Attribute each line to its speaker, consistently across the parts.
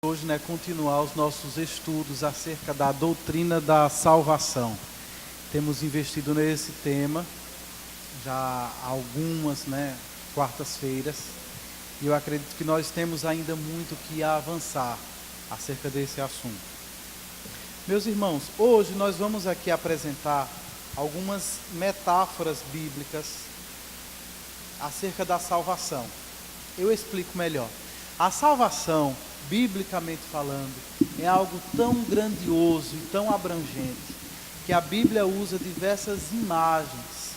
Speaker 1: Hoje, continuar os nossos estudos acerca da doutrina da salvação. Temos investido nesse tema já há algumas quartas-feiras, e eu acredito que nós temos ainda muito que avançar acerca desse assunto. Meus irmãos, hoje nós vamos aqui apresentar algumas metáforas bíblicas acerca da salvação. Eu explico melhor. A salvação, biblicamente falando, é algo tão grandioso e tão abrangente que a Bíblia usa diversas imagens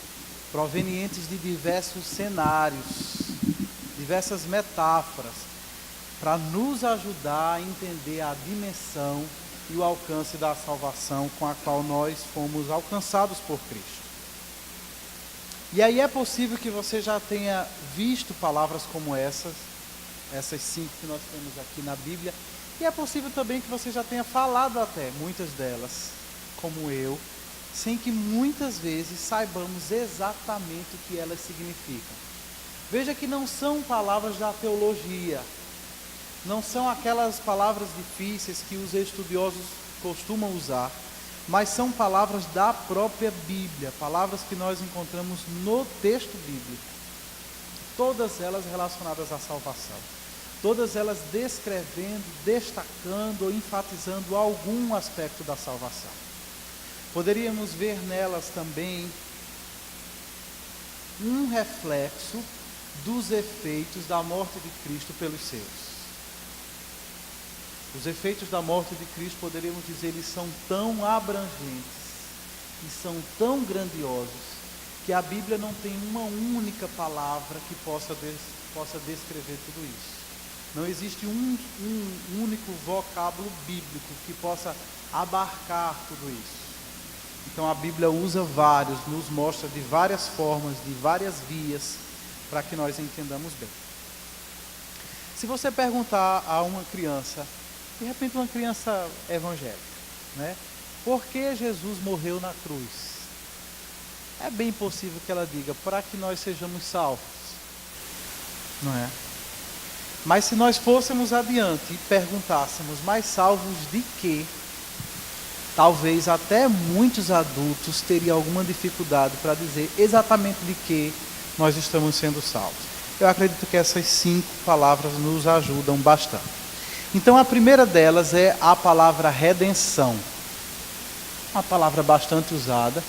Speaker 1: provenientes de diversos cenários, diversas metáforas, para nos ajudar a entender a dimensão e o alcance da salvação com a qual nós fomos alcançados por Cristo. E aí é possível que você já tenha visto palavras como essas 5 que nós temos aqui na Bíblia, e é possível também que você já tenha falado até muitas delas, como eu, sem que muitas vezes saibamos exatamente o que elas significam. Veja que não são palavras da teologia, não são aquelas palavras difíceis que os estudiosos costumam usar, mas são palavras da própria Bíblia, palavras que nós encontramos no texto bíblico, todas elas relacionadas à salvação. Todas elas descrevendo, destacando ou enfatizando algum aspecto da salvação. Poderíamos ver nelas também um reflexo dos efeitos da morte de Cristo pelos seus. Os efeitos da morte de Cristo, poderíamos dizer, eles são tão abrangentes e são tão grandiosos que a Bíblia não tem uma única palavra que possa descrever tudo isso. Não existe um único vocábulo bíblico que possa abarcar tudo isso. Então a Bíblia usa vários, nos mostra de várias formas, de várias vias, para que nós entendamos bem. Se você perguntar a uma criança, de repente uma criança evangélica, por que Jesus morreu na cruz? É bem possível que ela diga, para que nós sejamos salvos, não é? Mas se nós fôssemos adiante e perguntássemos, mas salvos de quê? Talvez até muitos adultos teriam alguma dificuldade para dizer exatamente de que nós estamos sendo salvos. Eu acredito que essas 5 palavras nos ajudam bastante. Então a primeira delas é a palavra redenção. Uma palavra bastante usada,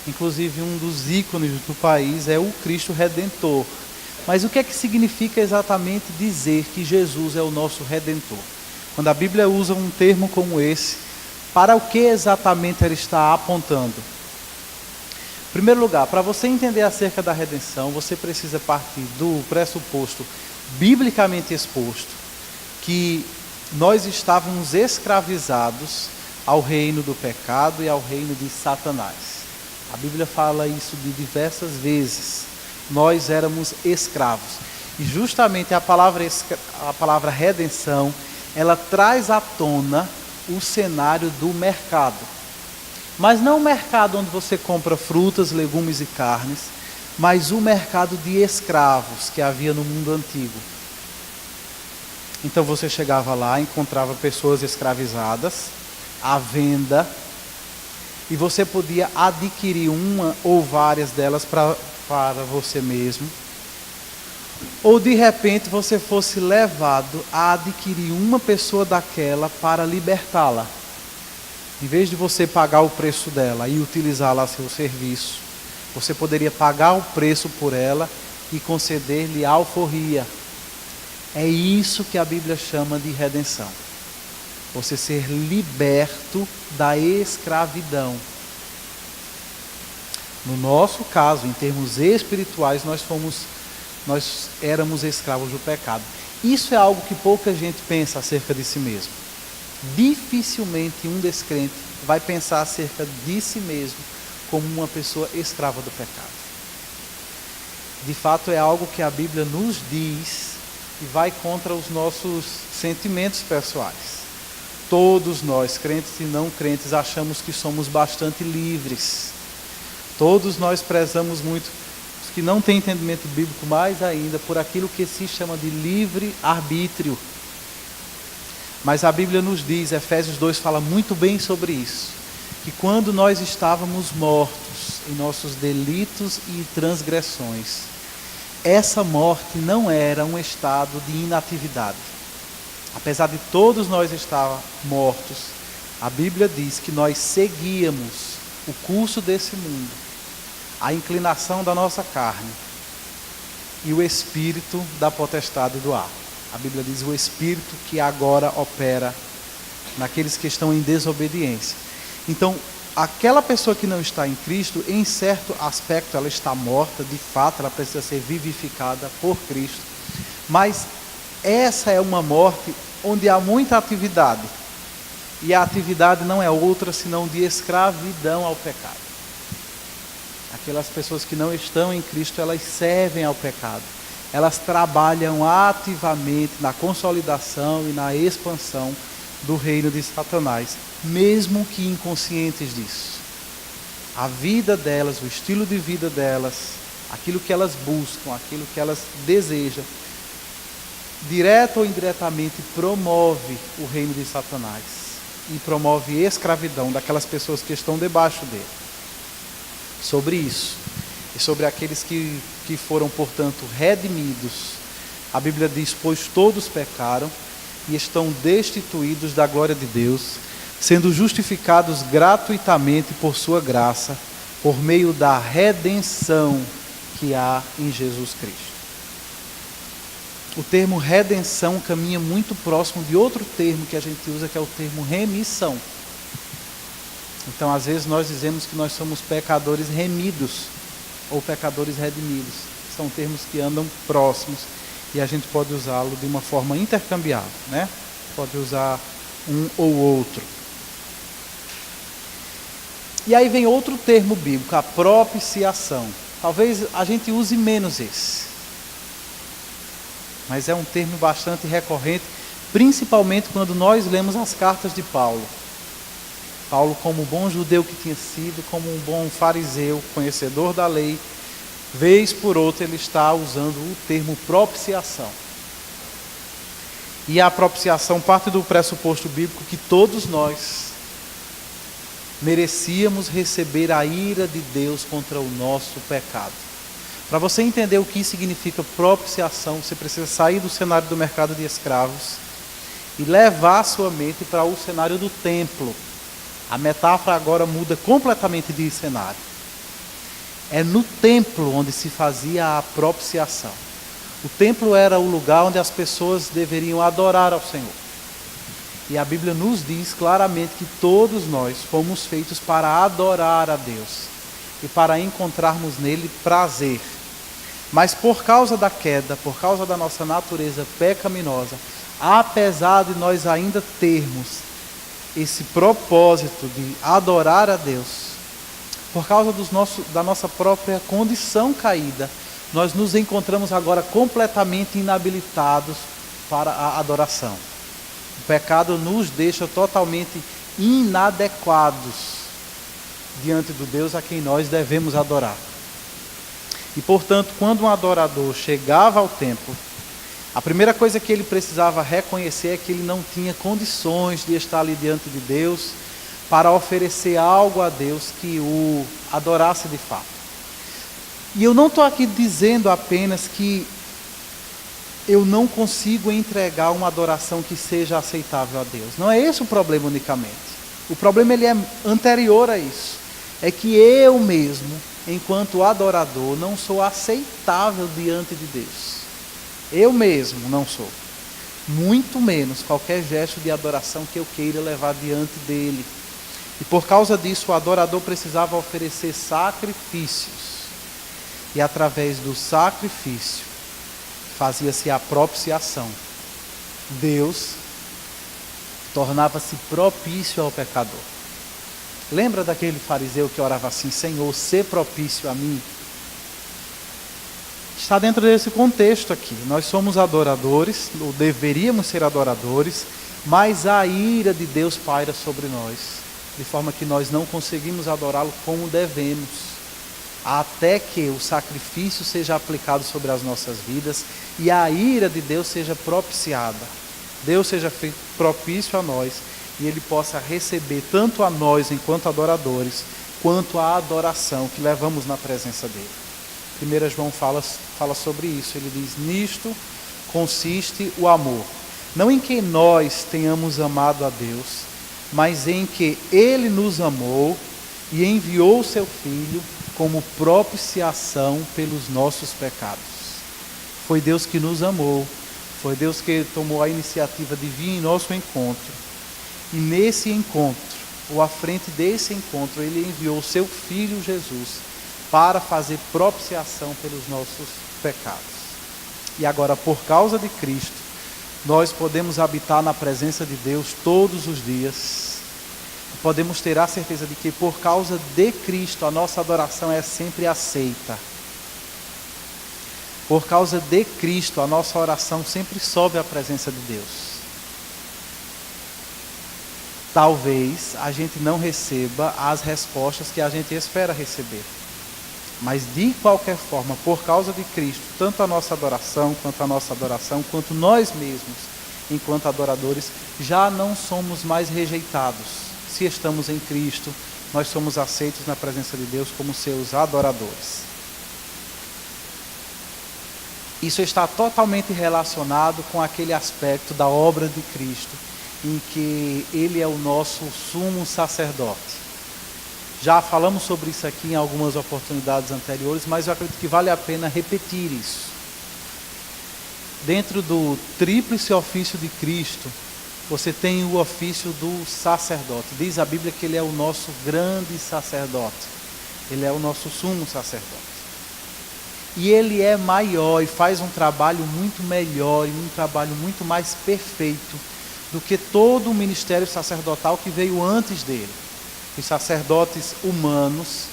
Speaker 1: inclusive um dos ícones do país é o Cristo Redentor. Mas o que é que significa exatamente dizer que Jesus é o nosso Redentor? Quando a Bíblia usa um termo como esse, para o que exatamente ela está apontando? Em primeiro lugar, para você entender acerca da redenção, você precisa partir do pressuposto biblicamente exposto, que nós estávamos escravizados ao reino do pecado e ao reino de Satanás. A Bíblia fala isso de diversas vezes. Nós éramos escravos. E justamente a palavra redenção, ela traz à tona o cenário do mercado. Mas não o mercado onde você compra frutas, legumes e carnes, mas o mercado de escravos que havia no mundo antigo. Então você chegava lá, encontrava pessoas escravizadas, à venda, e você podia adquirir uma ou várias delas para você mesmo, ou de repente você fosse levado a adquirir uma pessoa daquela para libertá-la. Em vez de você pagar o preço dela e utilizá-la a seu serviço, você poderia pagar o preço por ela e conceder-lhe alforria. É isso que a Bíblia chama de redenção. Você ser liberto da escravidão. No nosso caso, em termos espirituais, nós éramos escravos do pecado. Isso é algo que pouca gente pensa acerca de si mesmo. Dificilmente um descrente vai pensar acerca de si mesmo como uma pessoa escrava do pecado. De fato, é algo que a Bíblia nos diz e vai contra os nossos sentimentos pessoais. Todos nós, crentes e não crentes, achamos que somos bastante livres. Todos nós prezamos muito, os que não têm entendimento bíblico mais ainda, por aquilo que se chama de livre-arbítrio. Mas a Bíblia nos diz, Efésios 2 fala muito bem sobre isso, que quando nós estávamos mortos em nossos delitos e transgressões, essa morte não era um estado de inatividade. Apesar de todos nós estar mortos, a Bíblia diz que nós seguíamos o curso desse mundo, a inclinação da nossa carne e o espírito da potestade do ar. A Bíblia diz o espírito que agora opera naqueles que estão em desobediência. Então, aquela pessoa que não está em Cristo, em certo aspecto ela está morta, de fato ela precisa ser vivificada por Cristo. Mas essa é uma morte onde há muita atividade. E a atividade não é outra senão de escravidão ao pecado. Aquelas pessoas que não estão em Cristo, elas servem ao pecado. Elas trabalham ativamente na consolidação e na expansão do reino de Satanás, mesmo que inconscientes disso. A vida delas, o estilo de vida delas, aquilo que elas buscam, aquilo que elas desejam, direto ou indiretamente promove o reino de Satanás e promove escravidão daquelas pessoas que estão debaixo dele. Sobre isso, e sobre aqueles que foram, portanto, redimidos, a Bíblia diz, pois todos pecaram e estão destituídos da glória de Deus, sendo justificados gratuitamente por sua graça, por meio da redenção que há em Jesus Cristo. O termo redenção caminha muito próximo de outro termo que a gente usa, que é o termo remissão. Então, às vezes, nós dizemos que nós somos pecadores remidos ou pecadores redimidos. São termos que andam próximos e a gente pode usá-lo de uma forma intercambiável, né? Pode usar um ou outro. E aí vem outro termo bíblico, a propiciação. Talvez a gente use menos esse. Mas é um termo bastante recorrente, principalmente quando nós lemos as cartas de Paulo. Paulo, como bom judeu que tinha sido, como um bom fariseu, conhecedor da lei, vez por outra ele está usando o termo propiciação. E a propiciação parte do pressuposto bíblico que todos nós merecíamos receber a ira de Deus contra o nosso pecado. Para você entender o que significa propiciação, você precisa sair do cenário do mercado de escravos e levar a sua mente para o cenário do templo. A metáfora agora muda completamente de cenário. É no templo onde se fazia a propiciação. O templo era o lugar onde as pessoas deveriam adorar ao Senhor. E a Bíblia nos diz claramente que todos nós fomos feitos para adorar a Deus e para encontrarmos nele prazer. Mas por causa da queda, por causa da nossa natureza pecaminosa, apesar de nós ainda termos esse propósito de adorar a Deus, por causa da nossa própria condição caída, nós nos encontramos agora completamente inabilitados para a adoração. O pecado nos deixa totalmente inadequados diante do Deus a quem nós devemos adorar. E, portanto, quando um adorador chegava ao templo, a primeira coisa que ele precisava reconhecer é que ele não tinha condições de estar ali diante de Deus para oferecer algo a Deus que o adorasse de fato. E eu não estou aqui dizendo apenas que eu não consigo entregar uma adoração que seja aceitável a Deus. Não é esse o problema unicamente. O problema ele é anterior a isso. É que eu mesmo, enquanto adorador, não sou aceitável diante de Deus. Eu mesmo não sou. Muito menos qualquer gesto de adoração que eu queira levar diante dele. E por causa disso, o adorador precisava oferecer sacrifícios. E através do sacrifício, fazia-se a propiciação. Deus tornava-se propício ao pecador. Lembra daquele fariseu que orava assim: Senhor, sê propício a mim? Está dentro desse contexto aqui. Nós somos adoradores, ou deveríamos ser adoradores, mas a ira de Deus paira sobre nós, de forma que nós não conseguimos adorá-lo como devemos, até que o sacrifício seja aplicado sobre as nossas vidas e a ira de Deus seja propiciada. Deus seja feito propício a nós, e Ele possa receber tanto a nós enquanto adoradores, quanto a adoração que levamos na presença dEle. 1 João fala sobre isso, ele diz: nisto consiste o amor, não em que nós tenhamos amado a Deus, mas em que Ele nos amou e enviou o seu Filho como propiciação pelos nossos pecados. Foi Deus que nos amou, foi Deus que tomou a iniciativa de vir em nosso encontro, e nesse encontro, ou à frente desse encontro, Ele enviou o seu Filho Jesus para fazer propiciação pelos nossos pecados. E agora, por causa de Cristo, nós podemos habitar na presença de Deus todos os dias. Podemos ter a certeza de que por causa de Cristo a nossa adoração é sempre aceita. Por causa de Cristo a nossa oração sempre sobe à presença de Deus. Talvez a gente não receba as respostas que a gente espera receber. Mas de qualquer forma, por causa de Cristo, tanto a nossa adoração, quanto nós mesmos, enquanto adoradores, já não somos mais rejeitados. Se estamos em Cristo, nós somos aceitos na presença de Deus como seus adoradores. Isso está totalmente relacionado com aquele aspecto da obra de Cristo, em que Ele é o nosso sumo sacerdote. Já falamos sobre isso aqui em algumas oportunidades anteriores, mas eu acredito que vale a pena repetir isso. Dentro do tríplice ofício de Cristo, você tem o ofício do sacerdote. Diz a Bíblia que Ele é o nosso grande sacerdote. Ele é o nosso sumo sacerdote. E Ele é maior e faz um trabalho muito melhor e um trabalho muito mais perfeito do que todo o ministério sacerdotal que veio antes dele. Os sacerdotes humanos,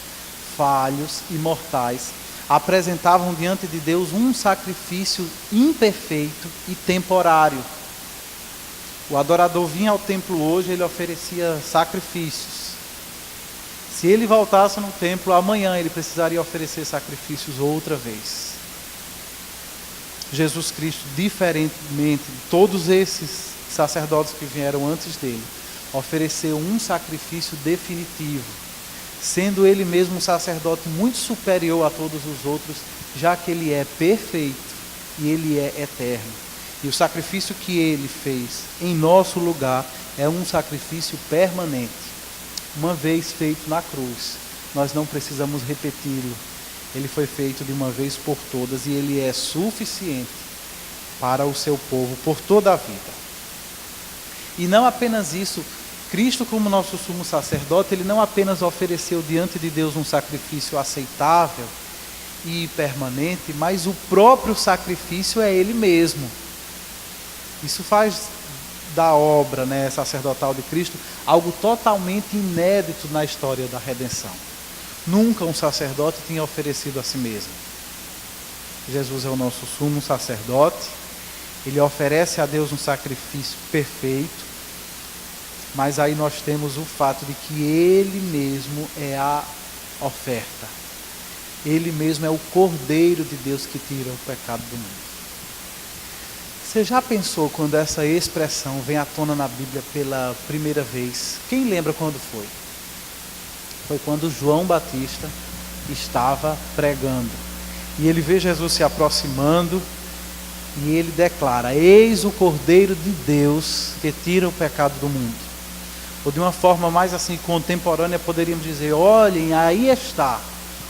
Speaker 1: falhos e mortais, apresentavam diante de Deus um sacrifício imperfeito e temporário. O adorador vinha ao templo hoje, ele oferecia sacrifícios. Se ele voltasse no templo amanhã, ele precisaria oferecer sacrifícios outra vez. Jesus Cristo, diferentemente de todos esses sacerdotes que vieram antes dele, ofereceu um sacrifício definitivo, sendo Ele mesmo um sacerdote muito superior a todos os outros, já que Ele é perfeito e Ele é eterno. E o sacrifício que Ele fez em nosso lugar é um sacrifício permanente. Uma vez feito na cruz, nós não precisamos repeti-lo. Ele foi feito de uma vez por todas e Ele é suficiente para o seu povo por toda a vida. E não apenas isso, Cristo, como nosso sumo sacerdote, Ele não apenas ofereceu diante de Deus um sacrifício aceitável e permanente, mas o próprio sacrifício é Ele mesmo. Isso faz da obra, sacerdotal de Cristo algo totalmente inédito na história da redenção. Nunca um sacerdote tinha oferecido a si mesmo. Jesus é o nosso sumo sacerdote. Ele oferece a Deus um sacrifício perfeito. Mas aí nós temos o fato de que Ele mesmo é a oferta. Ele mesmo é o Cordeiro de Deus que tira o pecado do mundo. Você já pensou quando essa expressão vem à tona na Bíblia pela primeira vez? Quem lembra quando foi? Foi quando João Batista estava pregando. E ele vê Jesus se aproximando e ele declara: eis o Cordeiro de Deus que tira o pecado do mundo. Ou de uma forma mais assim contemporânea, poderíamos dizer: olhem, aí está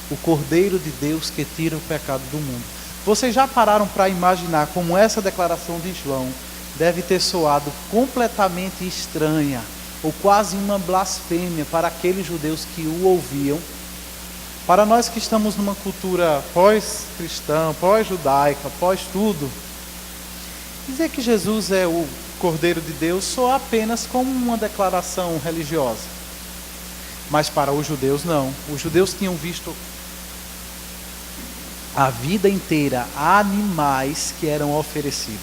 Speaker 1: o Cordeiro de Deus que tira o pecado do mundo. Vocês já pararam para imaginar como essa declaração de João deve ter soado completamente estranha, ou quase uma blasfêmia para aqueles judeus que o ouviam? Para nós que estamos numa cultura pós-cristã, pós-judaica, pós-tudo, dizer que Jesus é o Cordeiro de Deus soa apenas como uma declaração religiosa. Mas para os judeus não. Os judeus tinham visto a vida inteira animais que eram oferecidos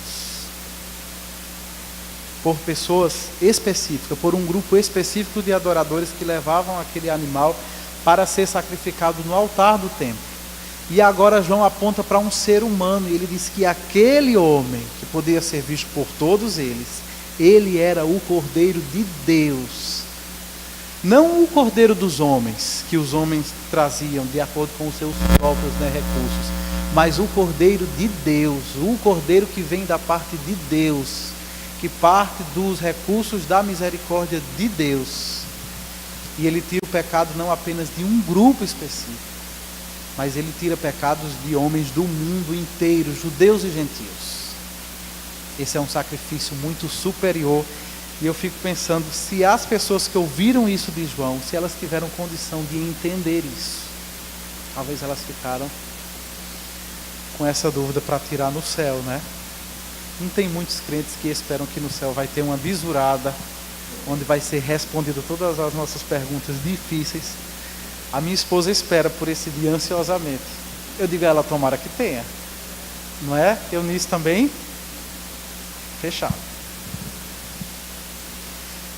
Speaker 1: por pessoas específicas, por um grupo específico de adoradores que levavam aquele animal para ser sacrificado no altar do templo. E agora João aponta para um ser humano e ele diz que aquele homem, que podia ser visto por todos eles, Ele era o Cordeiro de Deus. Não o Cordeiro dos homens, que os homens traziam de acordo com os seus próprios recursos, mas o Cordeiro de Deus, o Cordeiro que vem da parte de Deus, que parte dos recursos da misericórdia de Deus. E ele tira o pecado não apenas de um grupo específico, mas ele tira pecados de homens do mundo inteiro, judeus e gentios. Esse é um sacrifício muito superior. E eu fico pensando, se as pessoas que ouviram isso de João, se elas tiveram condição de entender isso, talvez elas ficaram com essa dúvida para tirar no céu, né? Não tem muitos crentes que esperam que no céu vai ter uma bisurada, onde vai ser respondido todas as nossas perguntas difíceis. A minha esposa espera por esse dia ansiosamente. Eu digo a ela, tomara que tenha. Não é? Eu nisso também? Fechado.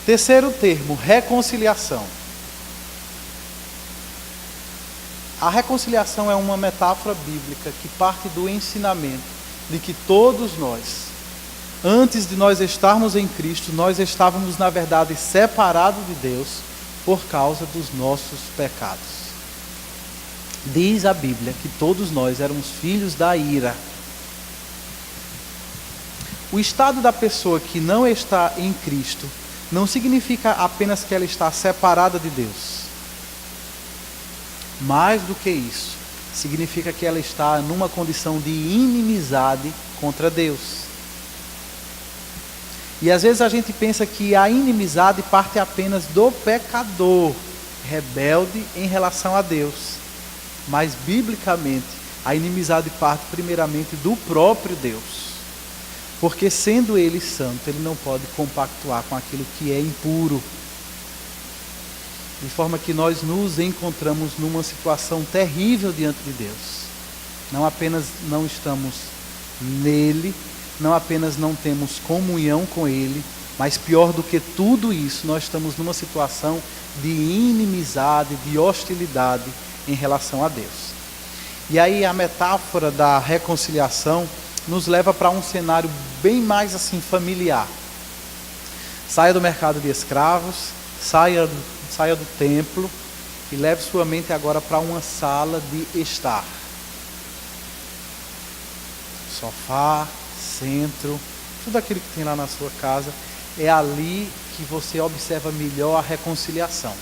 Speaker 1: Terceiro termo, reconciliação. A reconciliação é uma metáfora bíblica que parte do ensinamento de que todos nós, antes de nós estarmos em Cristo, nós estávamos na verdade separados de Deus por causa dos nossos pecados. Diz a Bíblia que todos nós éramos filhos da ira. O estado da pessoa que não está em Cristo não significa apenas que ela está separada de Deus. Mais do que isso, significa que ela está numa condição de inimizade contra Deus. E às vezes a gente pensa que a inimizade parte apenas do pecador rebelde em relação a Deus. Mas biblicamente, a inimizade parte primeiramente do próprio Deus. Porque sendo Ele santo, Ele não pode compactuar com aquilo que é impuro. De forma que nós nos encontramos numa situação terrível diante de Deus. Não apenas não estamos nele, não apenas não temos comunhão com Ele, mas pior do que tudo isso, nós estamos numa situação de inimizade, de hostilidade em relação a Deus. E aí a metáfora da reconciliação nos leva para um cenário bem mais assim familiar. Saia do mercado de escravos, saia do templo e leve sua mente agora para uma sala de estar. Sofá, centro, tudo aquilo que tem lá na sua casa, é ali que você observa melhor a reconciliação.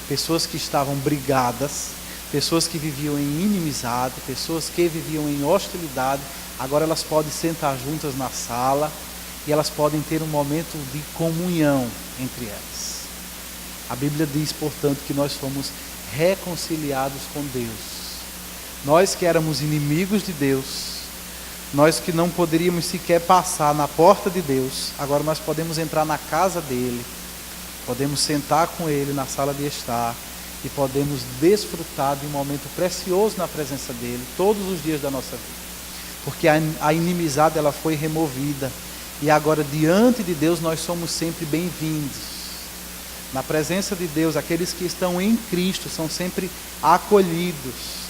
Speaker 1: Pessoas que estavam brigadas, pessoas que viviam em inimizade, pessoas que viviam em hostilidade, agora elas podem sentar juntas na sala e elas podem ter um momento de comunhão entre elas. A Bíblia diz, portanto, que nós fomos reconciliados com Deus. Nós que éramos inimigos de Deus, nós que não poderíamos sequer passar na porta de Deus, agora nós podemos entrar na casa dele, podemos sentar com ele na sala de estar e podemos desfrutar de um momento precioso na presença dele todos os dias da nossa vida. Porque a inimizade ela foi removida e agora diante de Deus nós somos sempre bem-vindos. Na presença de Deus, aqueles que estão em Cristo são sempre acolhidos.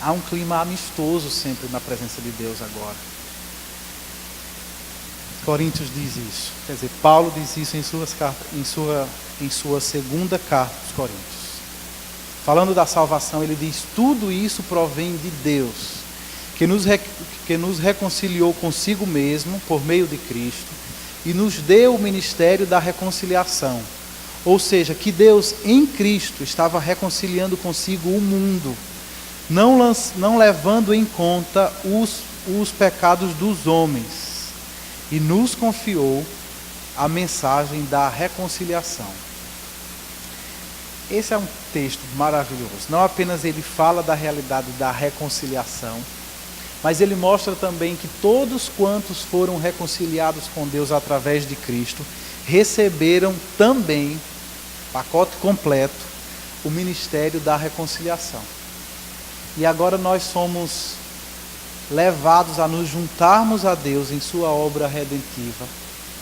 Speaker 1: Há um clima amistoso sempre na presença de Deus agora. Coríntios diz isso. Quer dizer, Paulo diz isso em sua segunda carta aos Coríntios. Falando da salvação, ele diz: tudo isso provém de Deus, que nos reconciliou consigo mesmo por meio de Cristo e nos deu o ministério da reconciliação. Ou seja, que Deus em Cristo estava reconciliando consigo o mundo, não levando em conta os pecados dos homens, e nos confiou a mensagem da reconciliação. Esse é um texto maravilhoso. Não apenas ele fala da realidade da reconciliação, mas ele mostra também que todos quantos foram reconciliados com Deus através de Cristo, receberam também, pacote completo, o ministério da reconciliação. E agora nós somos levados a nos juntarmos a Deus em sua obra redentiva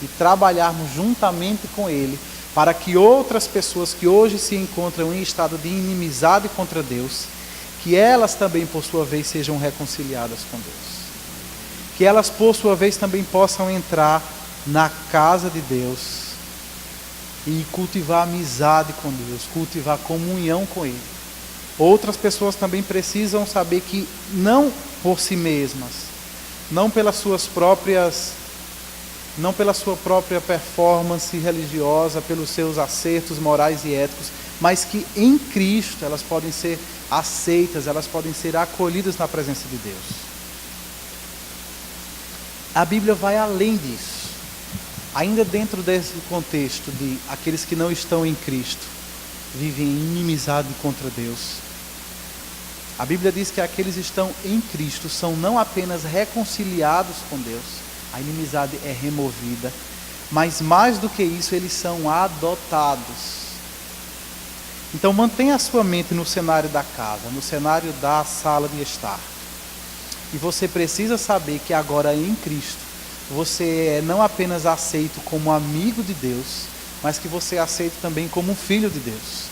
Speaker 1: e trabalharmos juntamente com Ele para que outras pessoas que hoje se encontram em estado de inimizade contra Deus, que elas também por sua vez sejam reconciliadas com Deus. que elas por sua vez também possam entrar na casa de Deus e cultivar amizade com Deus, cultivar comunhão com Ele. Outras pessoas também precisam saber que não por si mesmas, não pela sua própria performance religiosa, pelos seus acertos morais e éticos, mas que em Cristo elas podem ser aceitas, elas podem ser acolhidas na presença de Deus. A Bíblia vai além disso. Ainda dentro desse contexto de aqueles que não estão em Cristo, vivem em inimizade contra Deus. A Bíblia diz que aqueles que estão em Cristo são não apenas reconciliados com Deus, a inimizade é removida, mas mais do que isso, eles são adotados. Então mantenha a sua mente no cenário da casa, no cenário da sala de estar. E você precisa saber que agora em Cristo, você é não apenas aceito como amigo de Deus, mas que você é aceito também como filho de Deus.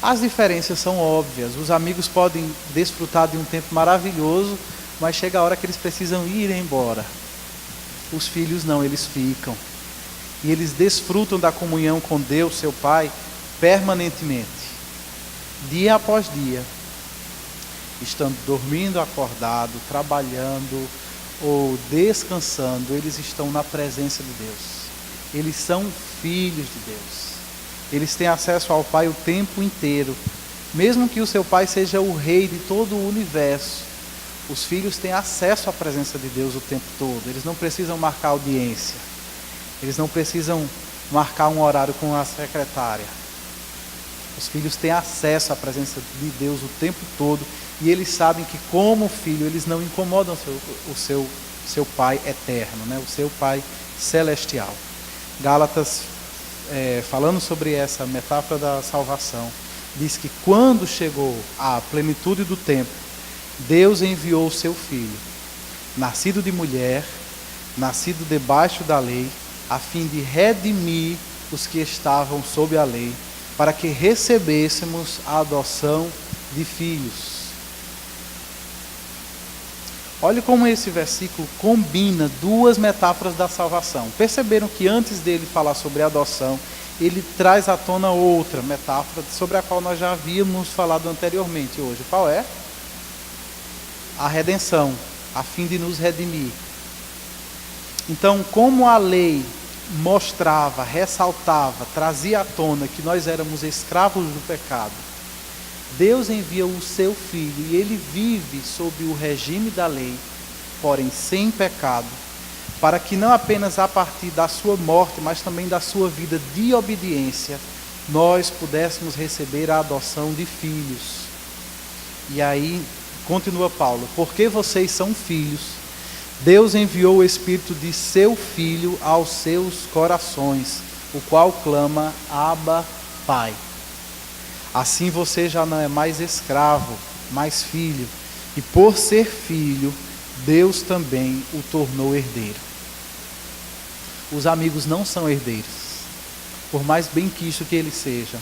Speaker 1: As diferenças são óbvias. Os amigos podem desfrutar de um tempo maravilhoso, mas chega a hora que eles precisam ir embora. Os filhos não, eles ficam. E eles desfrutam da comunhão com Deus, seu Pai, permanentemente. Dia após dia. Estando dormindo, acordado, trabalhando ou descansando, eles estão na presença de Deus. Eles são filhos de Deus. Eles têm acesso ao Pai o tempo inteiro. Mesmo que o seu pai seja o rei de todo o universo, os filhos têm acesso à presença de Deus o tempo todo. Eles não precisam marcar audiência. Eles não precisam marcar um horário com a secretária. Os filhos têm acesso à presença de Deus o tempo todo. E eles sabem que como filho, eles não incomodam o seu Pai eterno, né? O seu Pai celestial. Gálatas, falando sobre essa metáfora da salvação, diz que quando chegou a plenitude do tempo, Deus enviou o seu Filho, nascido de mulher, nascido debaixo da lei, a fim de redimir os que estavam sob a lei, para que recebêssemos a adoção de filhos. Olhe como esse versículo combina duas metáforas da salvação. Perceberam que antes dele falar sobre a adoção, ele traz à tona outra metáfora sobre a qual nós já havíamos falado anteriormente hoje. Qual é? A redenção, a fim de nos redimir. Então, como a lei mostrava, ressaltava, trazia à tona que nós éramos escravos do pecado, Deus envia o seu Filho e ele vive sob o regime da lei, porém sem pecado, para que não apenas a partir da sua morte, mas também da sua vida de obediência, nós pudéssemos receber a adoção de filhos. E aí, continua Paulo, porque vocês são filhos, Deus enviou o Espírito de seu Filho aos seus corações, o qual clama, Abba, Pai. Assim você já não é mais escravo, mas filho. E por ser filho, Deus também o tornou herdeiro. Os amigos não são herdeiros. Por mais benquisto que ele seja,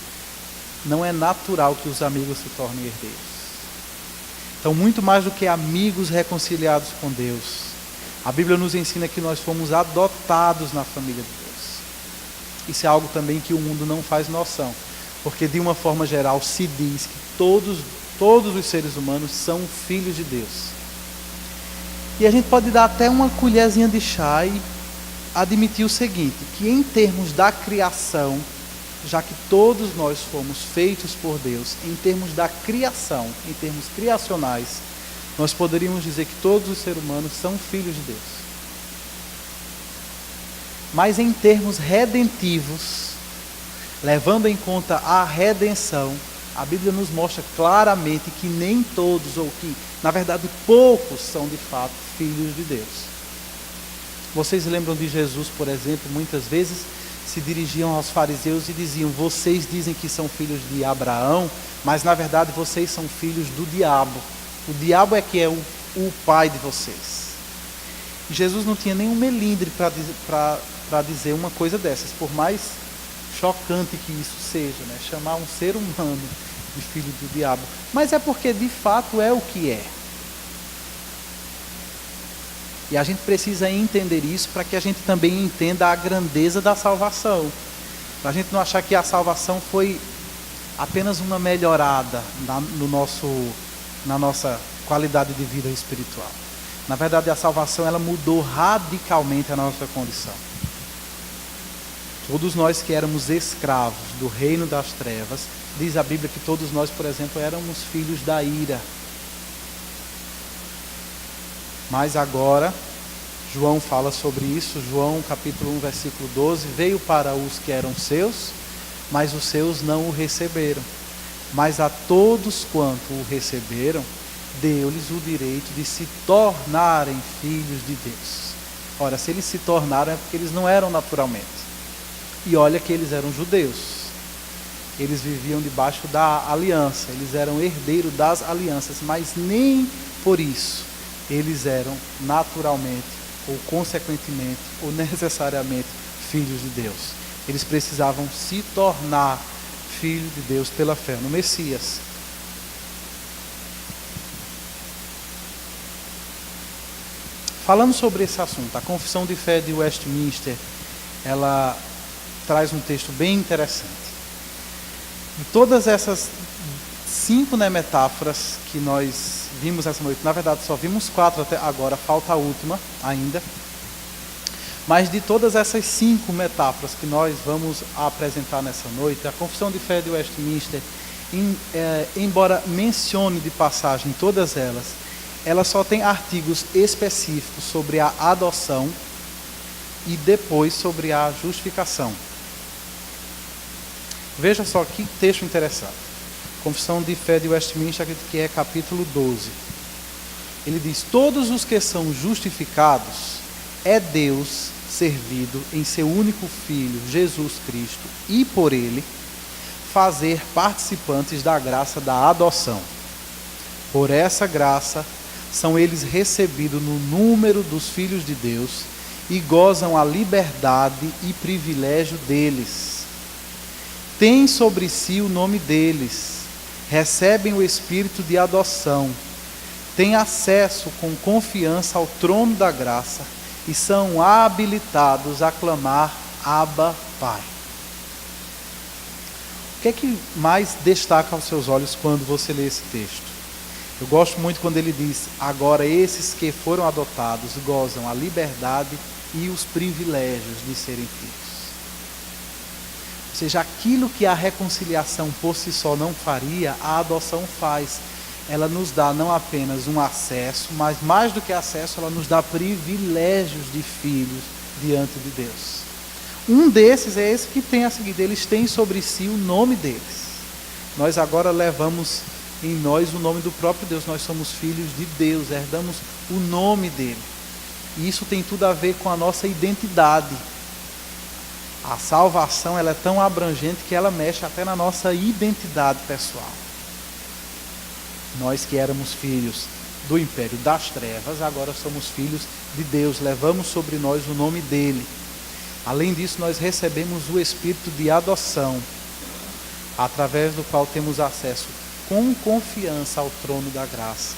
Speaker 1: não é natural que os amigos se tornem herdeiros. Então, muito mais do que amigos reconciliados com Deus, a Bíblia nos ensina que nós fomos adotados na família de Deus. Isso é algo também que o mundo não faz noção. Porque de uma forma geral se diz que todos os seres humanos são filhos de Deus. E a gente pode dar até uma colherzinha de chá e admitir o seguinte, que em termos da criação, já que todos nós fomos feitos por Deus, em termos da criação, em termos criacionais, nós poderíamos dizer que todos os seres humanos são filhos de Deus. Mas em termos redentivos, levando em conta a redenção, a Bíblia nos mostra claramente que nem todos, ou que, na verdade, poucos são de fato filhos de Deus. Vocês lembram de Jesus, por exemplo, muitas vezes se dirigiam aos fariseus e diziam, vocês dizem que são filhos de Abraão, mas na verdade vocês são filhos do diabo. O diabo é que é o pai de vocês. E Jesus não tinha nenhum melindre para dizer uma coisa dessas, por mais chocante que isso seja, né? Chamar um ser humano de filho do diabo. Mas é porque de fato é o que é. E a gente precisa entender isso para que a gente também entenda a grandeza da salvação. Para a gente não achar que a salvação foi apenas uma melhorada na nossa qualidade de vida espiritual. Na verdade, a salvação ela mudou radicalmente a nossa condição. Todos nós que éramos escravos do reino das trevas, diz a Bíblia que todos nós, por exemplo, éramos filhos da ira. Mas agora, João fala sobre isso, João capítulo 1, versículo 12, veio para os que eram seus, mas os seus não o receberam. Mas a todos quanto o receberam, deu-lhes o direito de se tornarem filhos de Deus. Ora, se eles se tornaram é porque eles não eram naturalmente. E olha que eles eram judeus. Eles viviam debaixo da aliança, eles eram herdeiros das alianças, mas nem por isso eles eram naturalmente, ou consequentemente, ou necessariamente filhos de Deus. Eles precisavam se tornar filhos de Deus pela fé no Messias. Falando sobre esse assunto, a Confissão de Fé de Westminster, ela traz um texto bem interessante. De todas essas 5 metáforas que nós vimos essa noite, na verdade só vimos 4 até agora, falta a última ainda. Mas de todas essas 5 metáforas que nós vamos apresentar nessa noite, a Confissão de Fé de Westminster, embora mencione de passagem todas elas, ela só tem artigos específicos sobre a adoção e depois sobre a justificação. Veja só que texto interessante. Confissão de Fé de Westminster, que é capítulo 12. Ele diz: todos os que são justificados é Deus servido em seu único Filho, Jesus Cristo, e por ele fazer participantes da graça da adoção. Por essa graça são eles recebidos no número dos filhos de Deus e gozam a liberdade e privilégio deles. Têm sobre si o nome deles, recebem o espírito de adoção, têm acesso com confiança ao trono da graça e são habilitados a clamar Abba, Pai. O que é que mais destaca aos seus olhos quando você lê esse texto? Eu gosto muito quando ele diz: agora esses que foram adotados gozam a liberdade e os privilégios de serem filhos. Ou seja, aquilo que a reconciliação por si só não faria, a adoção faz. Ela nos dá não apenas um acesso, mas mais do que acesso, ela nos dá privilégios de filhos diante de Deus. Um desses é esse que tem a seguir: eles têm sobre si o nome deles. Nós agora levamos em nós o nome do próprio Deus. Nós somos filhos de Deus, herdamos o nome dele. E isso tem tudo a ver com a nossa identidade. A salvação ela é tão abrangente que ela mexe até na nossa identidade pessoal. Nós que éramos filhos do império das trevas, agora somos filhos de Deus, levamos sobre nós o nome dele. Além disso, nós recebemos o espírito de adoção, através do qual temos acesso com confiança ao trono da graça.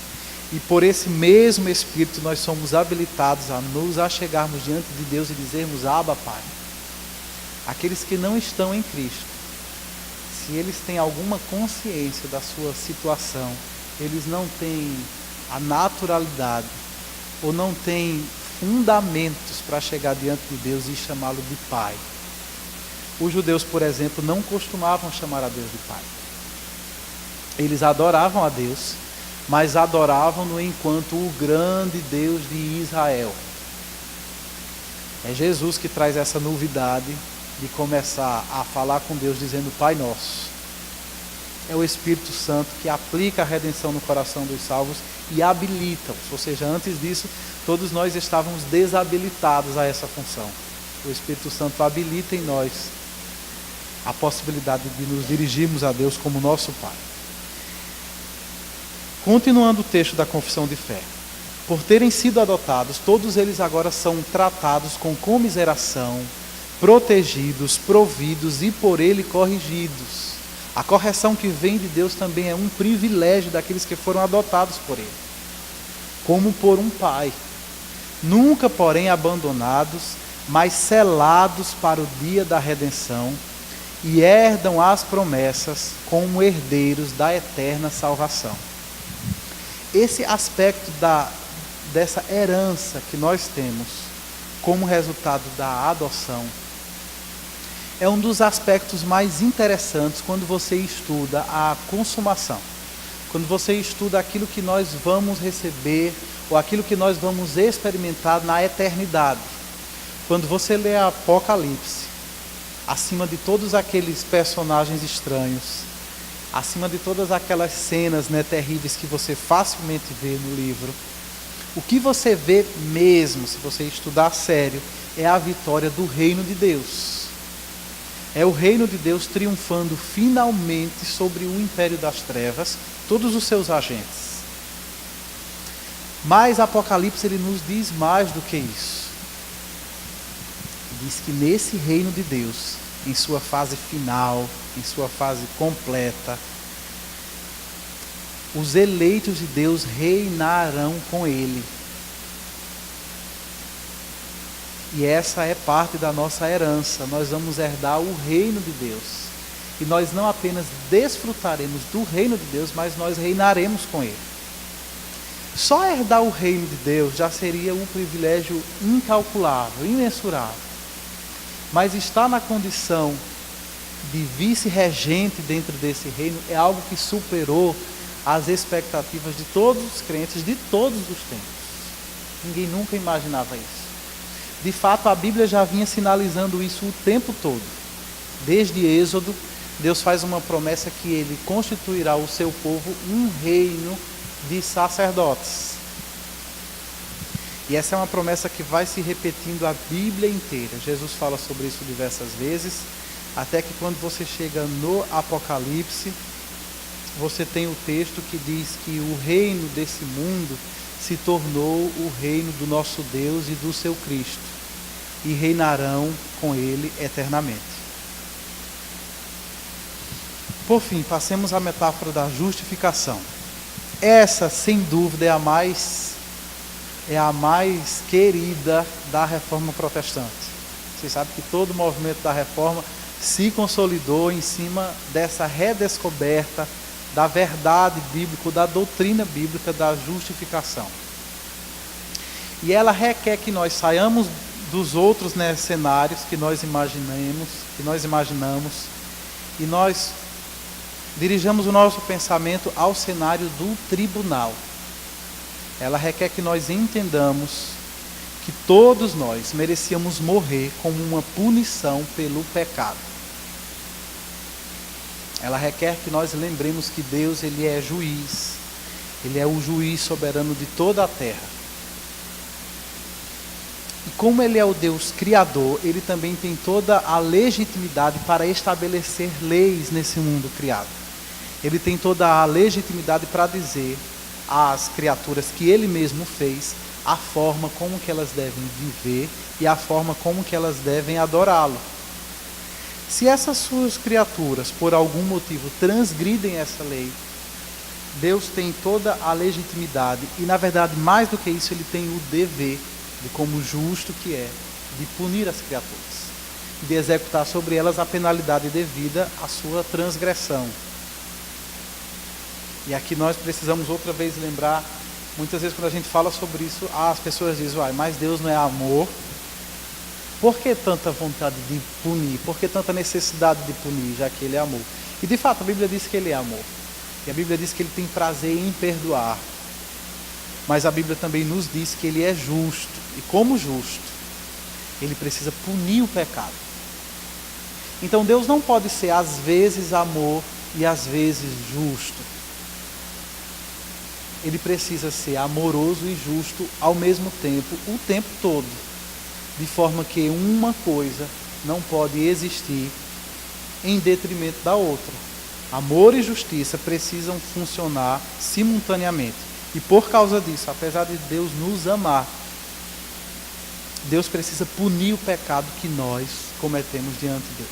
Speaker 1: E por esse mesmo espírito nós somos habilitados a nos achegarmos diante de Deus e dizermos Abba, Pai. Aqueles que não estão em Cristo, se eles têm alguma consciência da sua situação, eles não têm a naturalidade ou não têm fundamentos para chegar diante de Deus e chamá-lo de Pai. Os judeus, por exemplo, não costumavam chamar a Deus de Pai. Eles adoravam a Deus, mas adoravam-no enquanto o grande Deus de Israel. É Jesus que traz essa novidade de começar a falar com Deus dizendo Pai Nosso. É o Espírito Santo que aplica a redenção no coração dos salvos e habilita-os. Ou seja, antes disso, todos nós estávamos desabilitados a essa função. O Espírito Santo habilita em nós a possibilidade de nos dirigirmos a Deus como nosso Pai. Continuando o texto da Confissão de Fé. Por terem sido adotados, todos eles agora são tratados com comiseração, protegidos, providos e por ele corrigidos. A correção que vem de Deus também é um privilégio daqueles que foram adotados por ele, como por um pai. nunca, porém, abandonados, mas selados para o dia da redenção, e herdam as promessas como herdeiros da eterna salvação. Esse aspecto dessa herança que nós temos como resultado da adoção é um dos aspectos mais interessantes quando você estuda a consumação. Quando você estuda aquilo que nós vamos receber ou aquilo que nós vamos experimentar na eternidade. Quando você lê Apocalipse, acima de todos aqueles personagens estranhos, acima de todas aquelas cenas, terríveis que você facilmente vê no livro, o que você vê mesmo, se você estudar a sério, é a vitória do reino de Deus. É o reino de Deus triunfando finalmente sobre o império das trevas, todos os seus agentes. Mas Apocalipse ele nos diz mais do que isso. Diz que nesse reino de Deus, em sua fase final, em sua fase completa, os eleitos de Deus reinarão com ele. E essa é parte da nossa herança. Nós vamos herdar o reino de Deus. E nós não apenas desfrutaremos do reino de Deus, mas nós reinaremos com ele. Só herdar o reino de Deus já seria um privilégio incalculável, imensurável. Mas estar na condição de vice-regente dentro desse reino é algo que superou as expectativas de todos os crentes de todos os tempos. Ninguém nunca imaginava isso. De fato, a Bíblia já vinha sinalizando isso o tempo todo. Desde Êxodo, Deus faz uma promessa que ele constituirá o seu povo um reino de sacerdotes. E essa é uma promessa que vai se repetindo a Bíblia inteira. Jesus fala sobre isso diversas vezes, até que quando você chega no Apocalipse, você tem o texto que diz que o reino desse mundo se tornou o reino do nosso Deus e do seu Cristo, e reinarão com ele eternamente. Por fim, passemos à metáfora da justificação. Essa, sem dúvida, é a mais querida da Reforma Protestante. Você sabe que todo o movimento da Reforma se consolidou em cima dessa redescoberta da verdade bíblica, da doutrina bíblica da justificação. E ela requer que nós saiamos dos outros cenários que nós imaginamos, e nós dirijamos o nosso pensamento ao cenário do tribunal. Ela requer que nós entendamos que todos nós merecíamos morrer como uma punição pelo pecado. Ela requer que nós lembremos que Deus ele é juiz, ele é o juiz soberano de toda a terra. E como ele é o Deus criador, ele também tem toda a legitimidade para estabelecer leis nesse mundo criado. Ele tem toda a legitimidade para dizer às criaturas que ele mesmo fez a forma como que elas devem viver e a forma como que elas devem adorá-lo. Se essas suas criaturas, por algum motivo, transgridem essa lei, Deus tem toda a legitimidade e, na verdade, mais do que isso, ele tem o dever, de como justo que é, de punir as criaturas, de executar sobre elas a penalidade devida à sua transgressão. E aqui nós precisamos outra vez lembrar, muitas vezes quando a gente fala sobre isso, as pessoas dizem, mas Deus não é amor? Por que tanta vontade de punir? Por que tanta necessidade de punir, já que ele é amor? E de fato a Bíblia diz que ele é amor. E a Bíblia diz que ele tem prazer em perdoar. Mas a Bíblia também nos diz que ele é justo. E como justo, ele precisa punir o pecado. Então Deus não pode ser às vezes amor e às vezes justo. Ele precisa ser amoroso e justo ao mesmo tempo, o tempo todo. De forma que uma coisa não pode existir em detrimento da outra. Amor e justiça precisam funcionar simultaneamente. E por causa disso, apesar de Deus nos amar, Deus precisa punir o pecado que nós cometemos diante dele.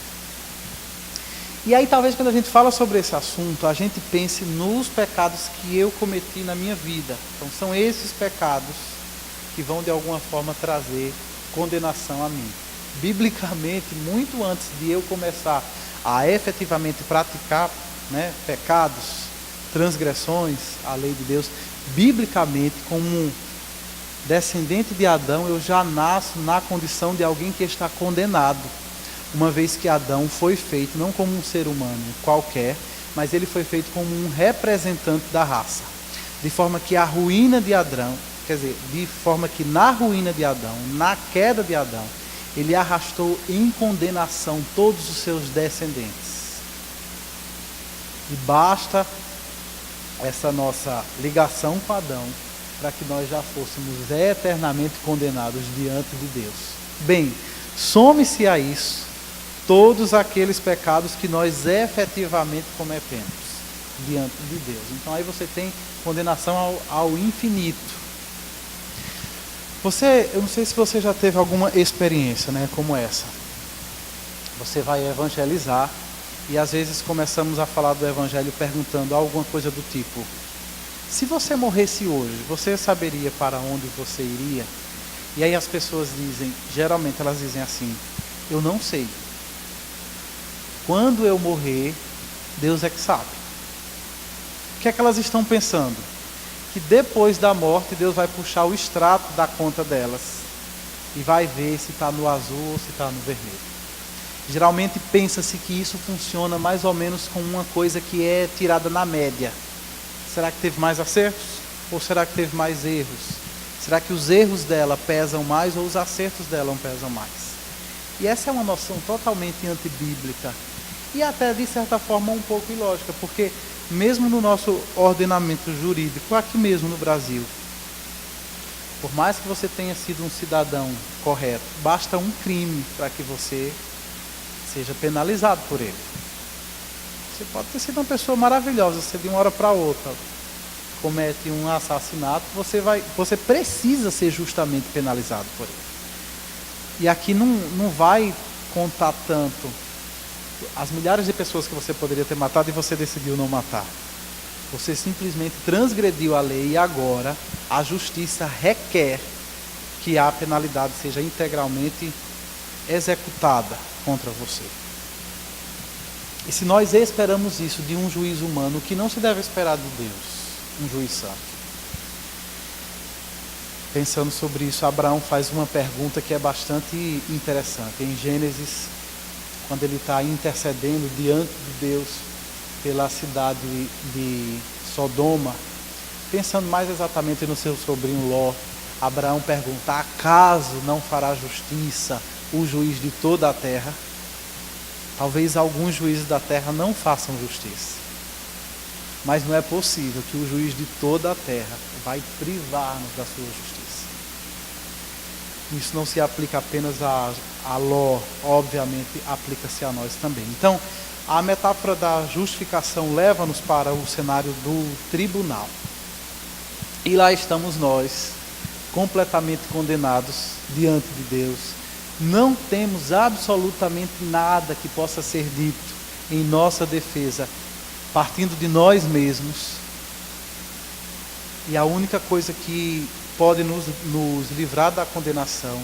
Speaker 1: E aí talvez quando a gente fala sobre esse assunto, a gente pense nos pecados que eu cometi na minha vida. Então são esses pecados que vão de alguma forma trazer condenação a mim. Biblicamente, muito antes de eu começar a efetivamente praticar, né, pecados, transgressões à lei de Deus, biblicamente, como um descendente de Adão, eu já nasço na condição de alguém que está condenado, uma vez que Adão foi feito não como um ser humano qualquer, mas ele foi feito como um representante da raça, de forma que a ruína de Adão, quer dizer, de forma que na ruína de Adão, na queda de Adão, ele arrastou em condenação todos os seus descendentes. E basta essa nossa ligação com Adão para que nós já fôssemos eternamente condenados diante de Deus. Bem, some-se a isso todos aqueles pecados que nós efetivamente cometemos diante de Deus. Então aí você tem condenação ao infinito. Eu não sei se você já teve alguma experiência, né, como essa. Você vai evangelizar e às vezes começamos a falar do evangelho perguntando alguma coisa do tipo: se você morresse hoje, você saberia para onde você iria? E aí as pessoas dizem, geralmente elas dizem assim: eu não sei. Quando eu morrer, Deus é que sabe. O que é que elas estão pensando? Que depois da morte Deus vai puxar o extrato da conta delas e vai ver se está no azul ou se está no vermelho. Geralmente pensa-se que isso funciona mais ou menos como uma coisa que é tirada na média. Será que teve mais acertos? Ou será que teve mais erros? Será que os erros dela pesam mais ou os acertos dela pesam mais? E essa é uma noção totalmente antibíblica e até de certa forma um pouco ilógica, porque mesmo no nosso ordenamento jurídico, aqui mesmo no Brasil, por mais que você tenha sido um cidadão correto, basta um crime para que você seja penalizado por ele. Você pode ter sido uma pessoa maravilhosa, você de uma hora para outra comete um assassinato, você precisa ser justamente penalizado por ele. E aqui não vai contar tanto as milhares de pessoas que você poderia ter matado e você decidiu não matar. Você simplesmente transgrediu a lei e agora a justiça requer que a penalidade seja integralmente executada contra você. E se nós esperamos isso de um juiz humano, o que não se deve esperar de Deus, um juiz santo? Pensando sobre isso, Abraão faz uma pergunta que é bastante interessante. Em Gênesis, quando ele está intercedendo diante de Deus pela cidade de Sodoma, pensando mais exatamente no seu sobrinho Ló, Abraão pergunta: acaso não fará justiça o juiz de toda a terra? Talvez alguns juízes da terra não façam justiça, mas não é possível que o juiz de toda a terra vai privar-nos da sua justiça. Isso não se aplica apenas a Ló, obviamente aplica-se a nós também. Então, a metáfora da justificação leva-nos para o cenário do tribunal. E lá estamos nós, completamente condenados diante de Deus. Não temos absolutamente nada que possa ser dito em nossa defesa, partindo de nós mesmos. E a única coisa que pode nos livrar da condenação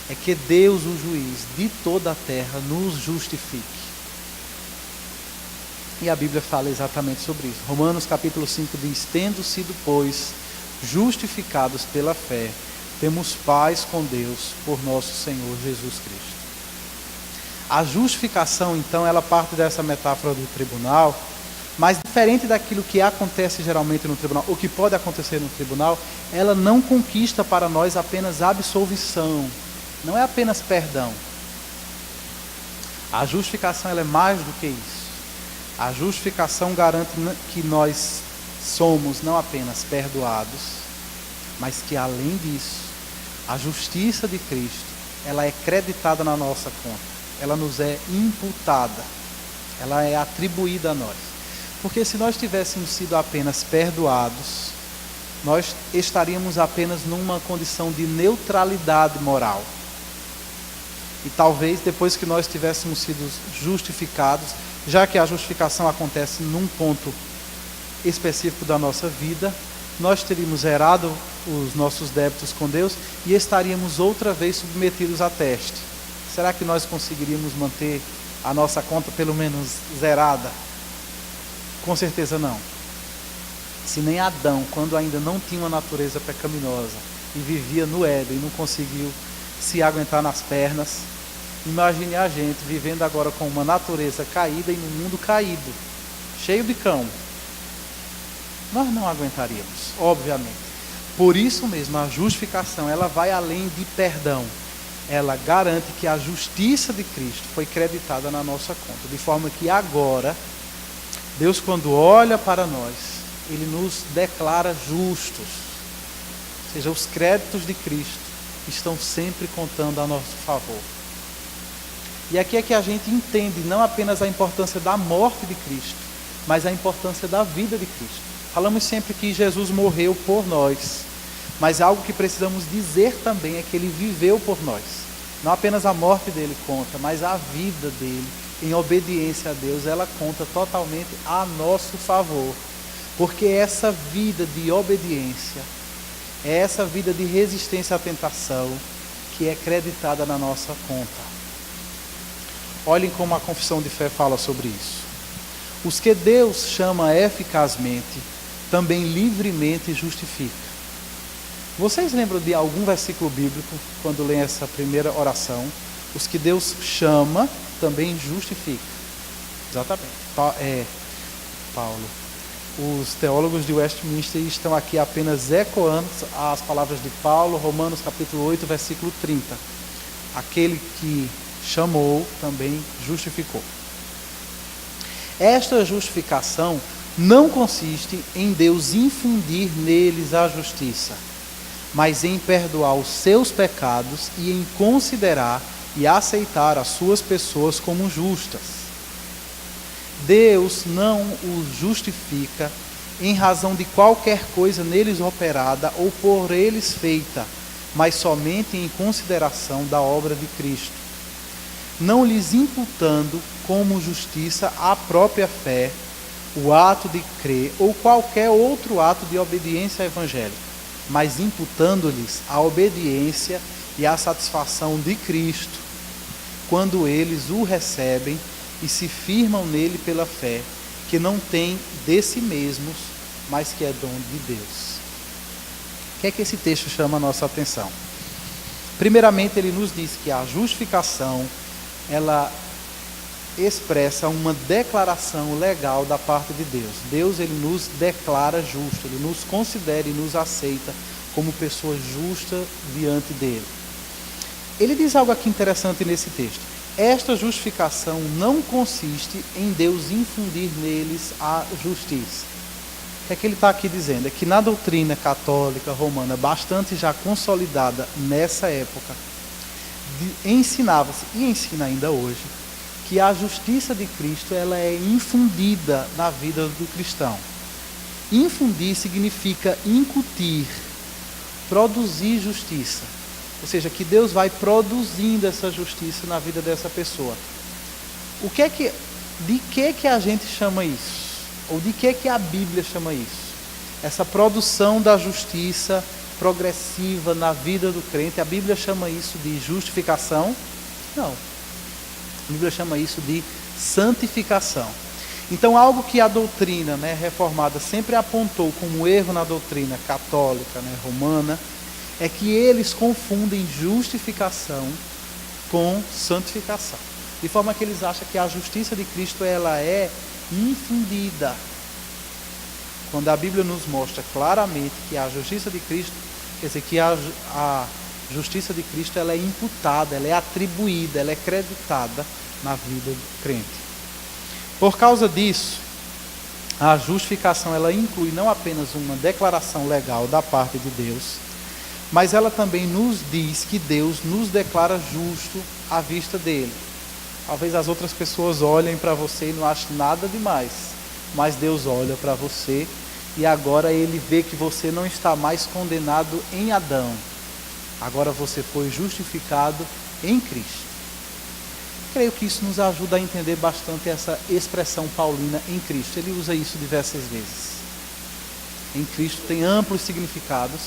Speaker 1: é que Deus, o juiz de toda a terra, nos justifique. E a Bíblia fala exatamente sobre isso. Romanos capítulo 5 diz: tendo sido, pois, justificados pela fé, temos paz com Deus por nosso Senhor Jesus Cristo. A justificação, então, ela parte dessa metáfora do tribunal, mas diferente daquilo que acontece geralmente no tribunal, o que pode acontecer no tribunal, ela não conquista para nós apenas absolvição, não é apenas perdão. A justificação, ela é mais do que isso. A justificação garante que nós somos não apenas perdoados, mas que além disso, a justiça de Cristo, ela é creditada na nossa conta, ela nos é imputada, ela é atribuída a nós. Porque se nós tivéssemos sido apenas perdoados, nós estaríamos apenas numa condição de neutralidade moral. E talvez depois que nós tivéssemos sido justificados, já que a justificação acontece num ponto específico da nossa vida, nós teríamos zerado os nossos débitos com Deus e estaríamos outra vez submetidos a teste. Será que nós conseguiríamos manter a nossa conta pelo menos zerada? Com certeza não. Se nem Adão, quando ainda não tinha uma natureza pecaminosa e vivia no Éden, não conseguiu se aguentar nas pernas, imagine a gente vivendo agora com uma natureza caída e num mundo caído, cheio de cão. Nós não aguentaríamos, obviamente. Por isso mesmo, a justificação, ela vai além de perdão. Ela garante que a justiça de Cristo foi creditada na nossa conta. De forma que agora, Deus, quando olha para nós, Ele nos declara justos. Ou seja, os créditos de Cristo estão sempre contando a nosso favor. E aqui é que a gente entende não apenas a importância da morte de Cristo, mas a importância da vida de Cristo. Falamos sempre que Jesus morreu por nós, mas algo que precisamos dizer também é que Ele viveu por nós. Não apenas a morte dele conta, mas a vida dele, em obediência a Deus, ela conta totalmente a nosso favor. Porque essa vida de obediência, é essa vida de resistência à tentação que é creditada na nossa conta. Olhem como a confissão de fé fala sobre isso. Os que Deus chama eficazmente, também livremente justifica. Vocês lembram de algum versículo bíblico, quando leem essa primeira oração? Os que Deus chama, também justifica. Exatamente. Paulo. Os teólogos de Westminster estão aqui apenas ecoando as palavras de Paulo, Romanos capítulo 8, versículo 30. Aquele que chamou, também justificou. Esta justificação não consiste em Deus infundir neles a justiça, mas em perdoar os seus pecados e em considerar e aceitar as suas pessoas como justas. Deus não os justifica em razão de qualquer coisa neles operada ou por eles feita, mas somente em consideração da obra de Cristo, não lhes imputando como justiça a própria fé, o ato de crer ou qualquer outro ato de obediência ao Evangelho, mas imputando-lhes a obediência e a satisfação de Cristo, quando eles o recebem e se firmam nele pela fé, que não tem de si mesmos, mas que é dom de Deus. O que é que esse texto chama a nossa atenção? Primeiramente, ele nos diz que a justificação, ela expressa uma declaração legal da parte de Deus. Deus, ele nos declara justo, ele nos considera e nos aceita como pessoa justa diante dele. Ele diz algo aqui interessante nesse texto. Esta justificação não consiste em Deus infundir neles a justiça. O que é que ele está aqui dizendo? É que na doutrina católica romana, bastante já consolidada nessa época, ensinava-se, e ensina ainda hoje, que a justiça de Cristo, ela é infundida na vida do cristão. Infundir significa incutir, produzir justiça. Ou seja, que Deus vai produzindo essa justiça na vida dessa pessoa. De que a gente chama isso? Ou de que a Bíblia chama isso? Essa produção da justiça progressiva na vida do crente, a Bíblia chama isso de justificação? Não. A Bíblia chama isso de santificação. Então, algo que a doutrina, reformada sempre apontou como erro na doutrina católica, romana, é que eles confundem justificação com santificação. De forma que eles acham que a justiça de Cristo, ela é infundida. Quando a Bíblia nos mostra claramente que a justiça de Cristo, quer dizer, que a justiça de Cristo, ela é imputada, ela é atribuída, ela é creditada na vida do crente. Por causa disso, a justificação, ela inclui não apenas uma declaração legal da parte de Deus, mas ela também nos diz que Deus nos declara justo à vista dele. Talvez as outras pessoas olhem para você e não achem nada demais, mas Deus olha para você e agora ele vê que você não está mais condenado em Adão. Agora você foi justificado em Cristo. Creio que isso nos ajuda a entender bastante essa expressão paulina em Cristo. Ele usa isso diversas vezes. em Cristo tem amplos significados.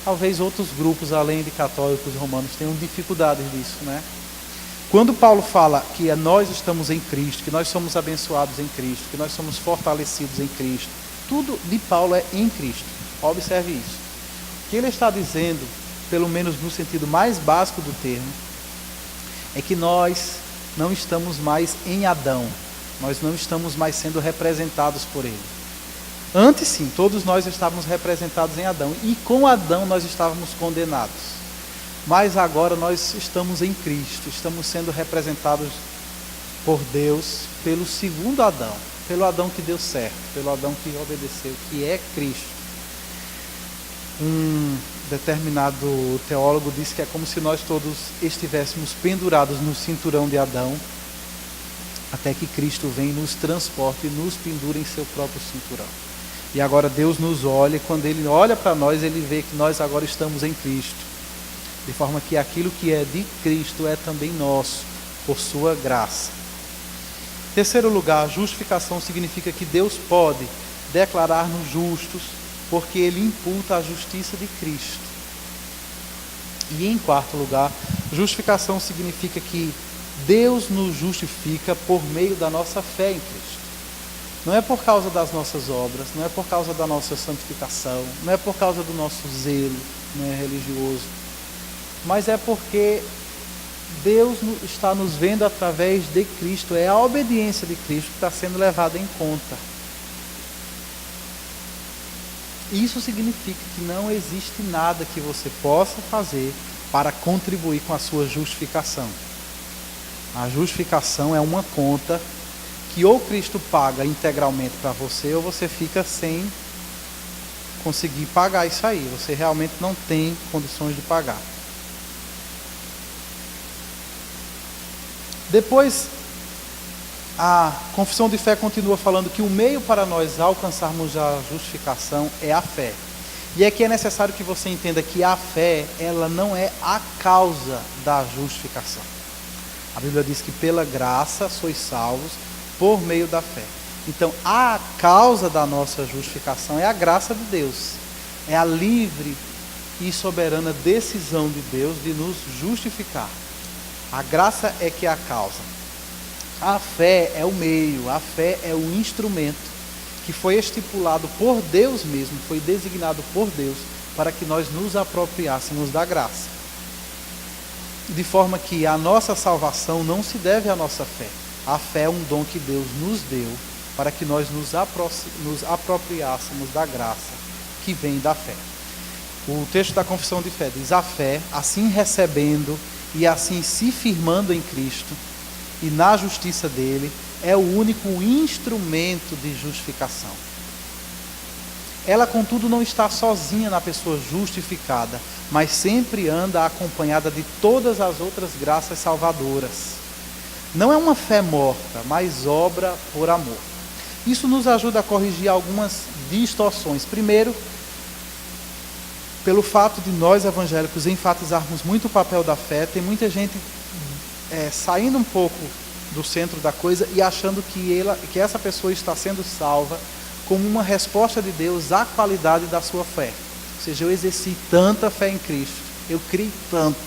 Speaker 1: Talvez outros grupos, além de católicos e romanos, tenham dificuldades disso, né? Quando Paulo fala que nós estamos em Cristo, que nós somos abençoados em Cristo, que nós somos fortalecidos em Cristo, tudo de Paulo é em Cristo. Observe isso. O que ele está dizendo, pelo menos no sentido mais básico do termo, é que nós não estamos mais em Adão. Nós não estamos mais sendo representados por ele. Antes sim, todos nós estávamos representados em Adão. E com Adão nós estávamos condenados. Mas agora nós estamos em Cristo. Estamos sendo representados por Deus pelo segundo Adão. Pelo Adão que deu certo. Pelo Adão que obedeceu, que é Cristo. Um determinado teólogo disse que é como se nós todos estivéssemos pendurados no cinturão de Adão, até que Cristo vem e nos transporte e nos pendura em seu próprio cinturão. E agora Deus nos olha, e quando Ele olha para nós, Ele vê que nós agora estamos em Cristo. De forma que aquilo que é de Cristo é também nosso, por sua graça. Em terceiro lugar, justificação significa que Deus pode declarar-nos justos, porque Ele imputa a justiça de Cristo. E em quarto lugar, justificação significa que Deus nos justifica por meio da nossa fé em Cristo. Não é por causa das nossas obras, não é por causa da nossa santificação, não é por causa do nosso zelo, né, religioso, mas é porque Deus está nos vendo através de Cristo. É a obediência de Cristo que está sendo levada em conta. Isso significa que não existe nada que você possa fazer para contribuir com a sua justificação. A justificação é uma conta que ou Cristo paga integralmente para você, ou você fica sem conseguir pagar isso aí. Você realmente não tem condições de pagar. Depois, a confissão de fé continua falando que o meio para nós alcançarmos a justificação é a fé. E aqui é necessário que você entenda que a fé, ela não é a causa da justificação. A Bíblia diz que pela graça sois salvos por meio da fé. Então, a causa da nossa justificação é a graça de Deus. É a livre e soberana decisão de Deus de nos justificar. A graça é que é a causa. A fé é o meio, a fé é o instrumento que foi estipulado por Deus mesmo, foi designado por Deus para que nós nos apropriássemos da graça. De forma que a nossa salvação não se deve à nossa fé. A fé é um dom que Deus nos deu para que nós nos apropriássemos da graça que vem da fé. O texto da confissão de fé diz: a fé, assim recebendo e assim se firmando em Cristo e na justiça dele, é o único instrumento de justificação. Ela, contudo, não está sozinha na pessoa justificada, mas sempre anda acompanhada de todas as outras graças salvadoras. Não é uma fé morta, mas obra por amor. Isso nos ajuda a corrigir algumas distorções. Primeiro, pelo fato de nós evangélicos enfatizarmos muito o papel da fé, tem muita gente saindo um pouco do centro da coisa e achando que essa pessoa está sendo salva como uma resposta de Deus à qualidade da sua fé. Ou seja, eu exerci tanta fé em Cristo, eu criei tanto,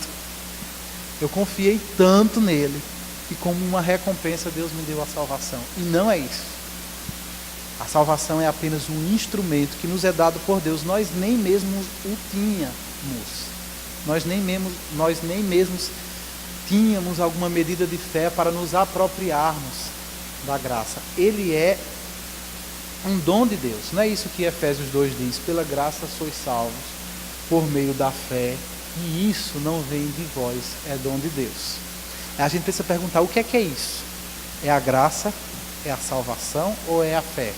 Speaker 1: eu confiei tanto nele, e como uma recompensa Deus me deu a salvação. E não é isso. A salvação é apenas um instrumento que nos é dado por Deus. Nós nem mesmo o tínhamos. Nós nem mesmo tínhamos alguma medida de fé para nos apropriarmos da graça. Ele é um dom de Deus. Não é isso que Efésios 2 diz: pela graça sois salvos por meio da fé, e isso não vem de vós, é dom de Deus. A gente precisa perguntar: o que é isso? É a graça? É a salvação ou é a fé?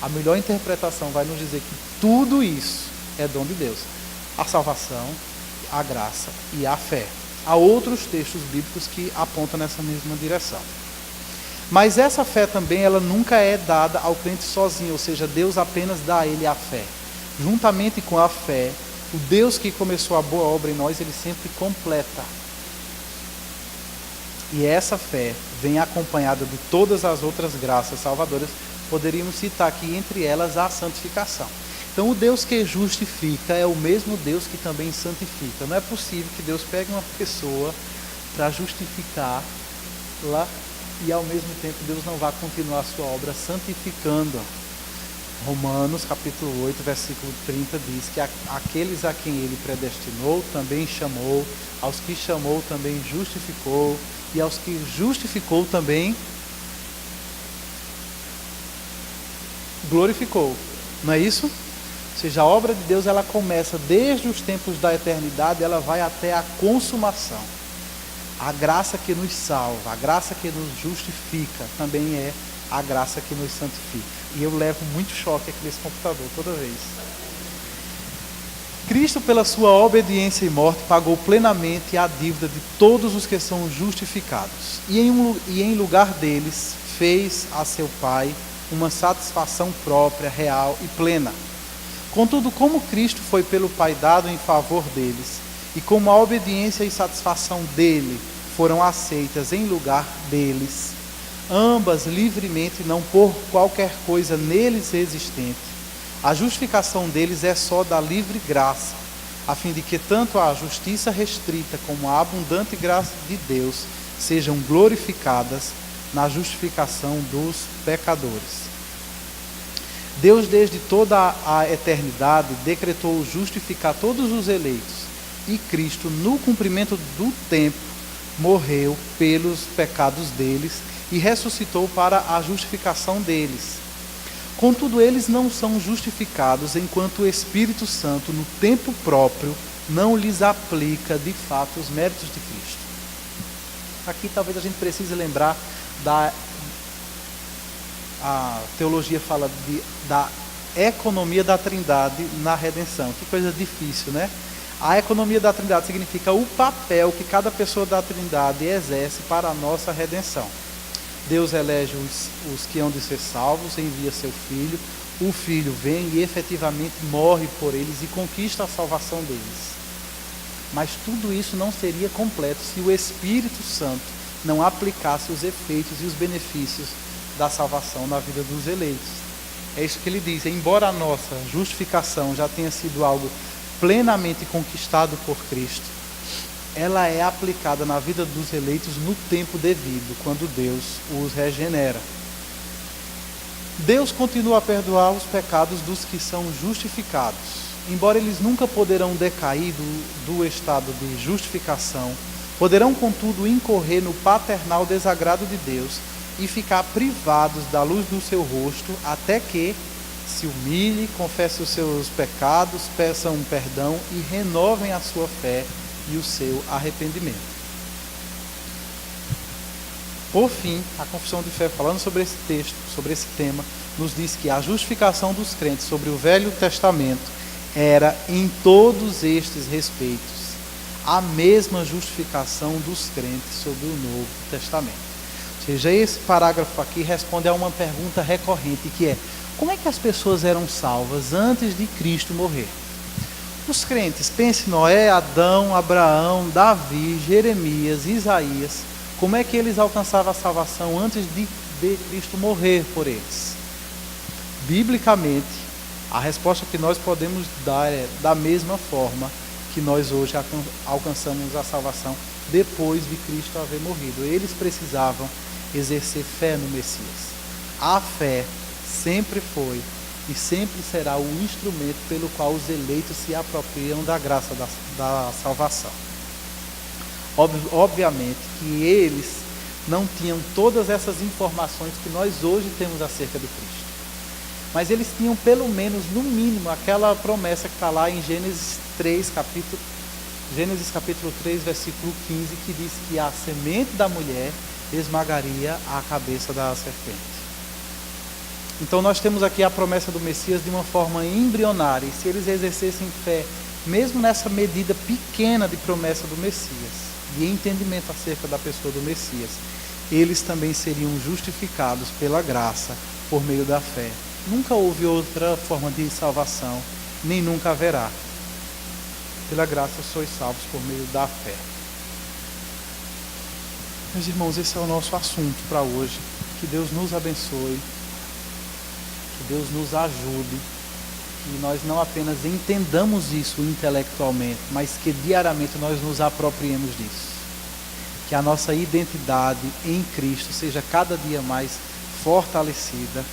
Speaker 1: A melhor interpretação vai nos dizer que tudo isso é dom de Deus. A salvação, a graça e a fé. Há outros textos bíblicos que apontam nessa mesma direção. Mas essa fé também, ela nunca é dada ao crente sozinho, ou seja, Deus apenas dá a ele a fé. Juntamente com a fé, o Deus que começou a boa obra em nós, ele sempre completa. E essa fé vem acompanhada de todas as outras graças salvadoras, Poderíamos citar aqui entre elas a santificação. Então o Deus que justifica é o mesmo Deus que também santifica. Não é possível que Deus pegue uma pessoa para justificá-la e ao mesmo tempo Deus não vá continuar a sua obra santificando. Romanos capítulo 8, versículo 30 diz que aqueles a quem ele predestinou também chamou, aos que chamou também justificou, e aos que justificou também glorificou. Não é isso? Ou seja, a obra de Deus ela começa desde os tempos da eternidade, ela vai até a consumação. A graça que nos salva, a graça que nos justifica, também é a graça que nos santifica. E eu levo muito choque aqui nesse computador toda vez. Cristo, pela sua obediência e morte, pagou plenamente a dívida de todos os que são justificados. E em lugar deles, fez a seu Pai uma satisfação própria, real e plena. Contudo, como Cristo foi pelo Pai dado em favor deles, e como a obediência e satisfação dele foram aceitas em lugar deles, ambas livremente, não por qualquer coisa neles existente, a justificação deles é só da livre graça, a fim de que tanto a justiça restrita como a abundante graça de Deus sejam glorificadas na justificação dos pecadores. Deus, desde toda a eternidade, decretou justificar todos os eleitos, e Cristo, no cumprimento do tempo, morreu pelos pecados deles e ressuscitou para a justificação deles. Contudo, eles não são justificados enquanto o Espírito Santo, no tempo próprio, não lhes aplica de fato os méritos de Cristo. Aqui talvez a gente precise lembrar a teologia fala da economia da Trindade na redenção. Que coisa difícil, né? A economia da Trindade significa o papel que cada pessoa da Trindade exerce para a nossa redenção. Deus elege os que hão de ser salvos, envia seu Filho, o Filho vem e efetivamente morre por eles e conquista a salvação deles. Mas tudo isso não seria completo se o Espírito Santo não aplicasse os efeitos e os benefícios da salvação na vida dos eleitos. É isso que ele diz: embora a nossa justificação já tenha sido algo plenamente conquistado por Cristo, ela é aplicada na vida dos eleitos no tempo devido, quando Deus os regenera. Deus continua a perdoar os pecados dos que são justificados. Embora eles nunca poderão decair do estado de justificação, poderão, contudo, incorrer no paternal desagrado de Deus e ficar privados da luz do seu rosto, até que se humilhem, confessem os seus pecados, peçam perdão e renovem a sua fé e o seu arrependimento. Por fim, a confissão de fé, falando sobre esse texto, sobre esse tema, nos diz que a justificação dos crentes sobre o Velho Testamento era, em todos estes respeitos, a mesma justificação dos crentes sobre o Novo Testamento. Ou seja, esse parágrafo aqui responde a uma pergunta recorrente, que é: como é que as pessoas eram salvas antes de Cristo morrer? Os crentes, pense Noé, Adão, Abraão, Davi, Jeremias, Isaías, como é que eles alcançavam a salvação antes de Cristo morrer por eles? Biblicamente, a resposta que nós podemos dar é da mesma forma que nós hoje alcançamos a salvação depois de Cristo haver morrido. Eles precisavam exercer fé no Messias. A fé sempre foi e sempre será o instrumento pelo qual os eleitos se apropriam da graça da salvação. Obviamente que eles não tinham todas essas informações que nós hoje temos acerca de Cristo. Mas eles tinham pelo menos, no mínimo, aquela promessa que está lá em Gênesis capítulo 3, versículo 15, que diz que a semente da mulher esmagaria a cabeça da serpente. Então nós temos aqui a promessa do Messias de uma forma embrionária, e se eles exercessem fé, mesmo nessa medida pequena de promessa do Messias, de entendimento acerca da pessoa do Messias, eles também seriam justificados pela graça por meio da fé. Nunca houve outra forma de salvação, nem nunca haverá. Pela graça sois salvos por meio da fé. Meus irmãos, esse é o nosso assunto para hoje. Que Deus nos abençoe. Deus nos ajude, que nós não apenas entendamos isso intelectualmente, mas que diariamente nós nos apropriemos disso. Que a nossa identidade em Cristo seja cada dia mais fortalecida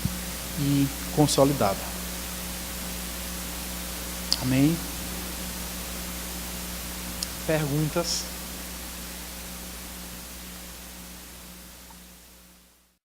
Speaker 1: e consolidada. Amém? Perguntas?